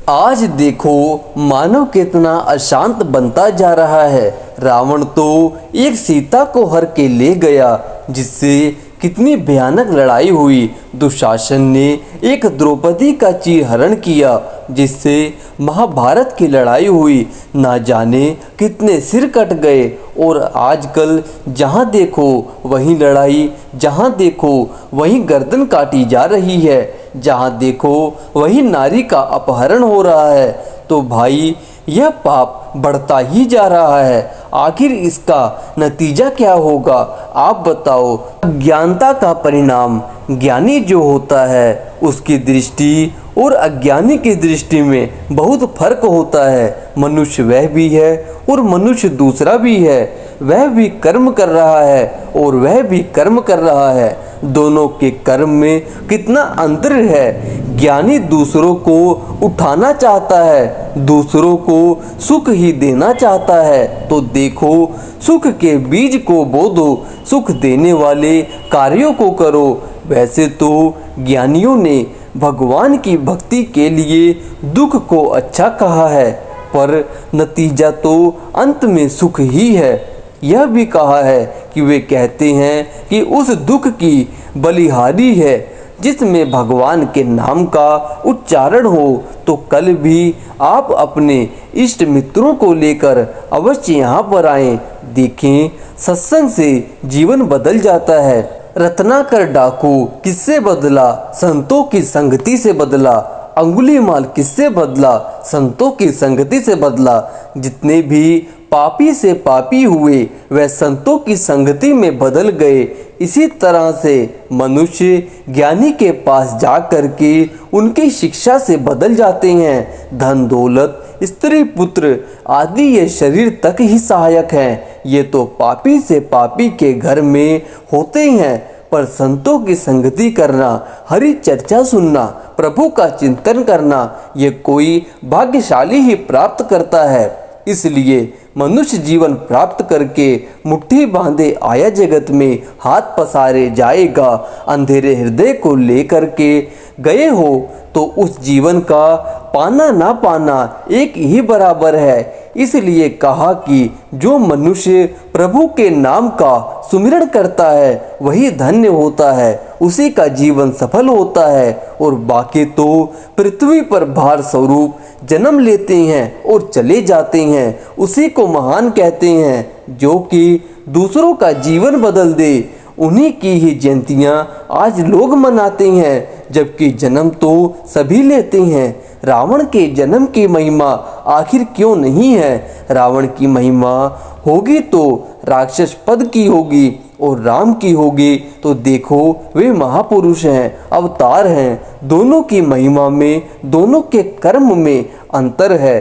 आज देखो मानव कितना अशांत बनता जा रहा है। रावण तो एक सीता को हर के ले गया, जिससे कितनी भयानक लड़ाई हुई। दुशासन ने एक द्रौपदी का चीरहरण किया, जिससे महाभारत की लड़ाई हुई। ना जाने कितने सिर कट गए। और आजकल जहाँ देखो वहीं लड़ाई, जहाँ देखो वहीं गर्दन काटी जा रही है, जहाँ देखो वहीं नारी का अपहरण हो रहा है। तो भाई यह पाप बढ़ता ही जा रहा है। आखिर इसका नतीजा क्या होगा, आप बताओ। अज्ञानता का परिणाम ज्ञानी जो होता है उसकी दृष्टि और अज्ञानी की दृष्टि में बहुत फर्क होता है। मनुष्य वह भी है और मनुष्य दूसरा भी है। वह भी कर्म कर रहा है और वह भी कर्म कर रहा है। दोनों के कर्म में कितना अंतर है। ज्ञानी दूसरों को उठाना चाहता है, दूसरों को सुख ही देना चाहता है। तो देखो, सुख के बीज को बो दो, सुख देने वाले कार्यों को करो। वैसे तो ज्ञानियों ने भगवान की भक्ति के लिए दुख को अच्छा कहा है, पर नतीजा तो अंत में सुख ही है। यह भी कहा है कि वे कहते हैं कि उस दुख की बलिहारी है जिसमें भगवान के नाम का उच्चारण हो। तो कल भी आप अपने इष्ट मित्रों को लेकर अवश्य यहाँ पर आएं। देखें, सत्संग से जीवन बदल जाता है। रत्नाकर डाकू किससे बदला? संतों की संगति से बदला। अंगुलीमाल किससे बदला? संतों की संगति से बदला। जितने भी पापी से पापी हुए वह संतों की संगति में बदल गए। इसी तरह से मनुष्य ज्ञानी के पास जा करके उनकी शिक्षा से बदल जाते हैं। धन दौलत, स्त्री पुत्र आदि ये शरीर तक ही सहायक हैं। ये तो पापी से पापी के घर में होते हैं। पर संतों की संगति करना, हरि चर्चा सुनना, प्रभु का चिंतन करना, ये कोई भाग्यशाली ही प्राप्त करता है। इसलिए मनुष्य जीवन प्राप्त करके मुट्ठी बांधे आया जगत में हाथ पसारे जाएगा। अंधेरे हृदय को लेकर के गए हो तो उस जीवन का पाना ना पाना एक ही बराबर है। इसलिए कहा कि जो मनुष्य प्रभु के नाम का सुमिरन करता है वही धन्य होता है, उसी का जीवन सफल होता है। और बाकी तो पृथ्वी पर भार स्वरूप जन्म लेते हैं और चले जाते हैं, उसी को महान कहते हैं। जो कि दूसरों का जीवन बदल दे, उन्हीं की ही जयंतियाँ आज लोग मनाते हैं, जबकि जन्म तो सभी लेते हैं। रावण के जन्म की महिमा आखिर क्यों नहीं है? रावण की महिमा होगी तो राक्षस पद की होगी, और राम की होगी तो देखो वे महापुरुष हैं, अवतार हैं। दोनों की महिमा में, दोनों के कर्म में अंतर है।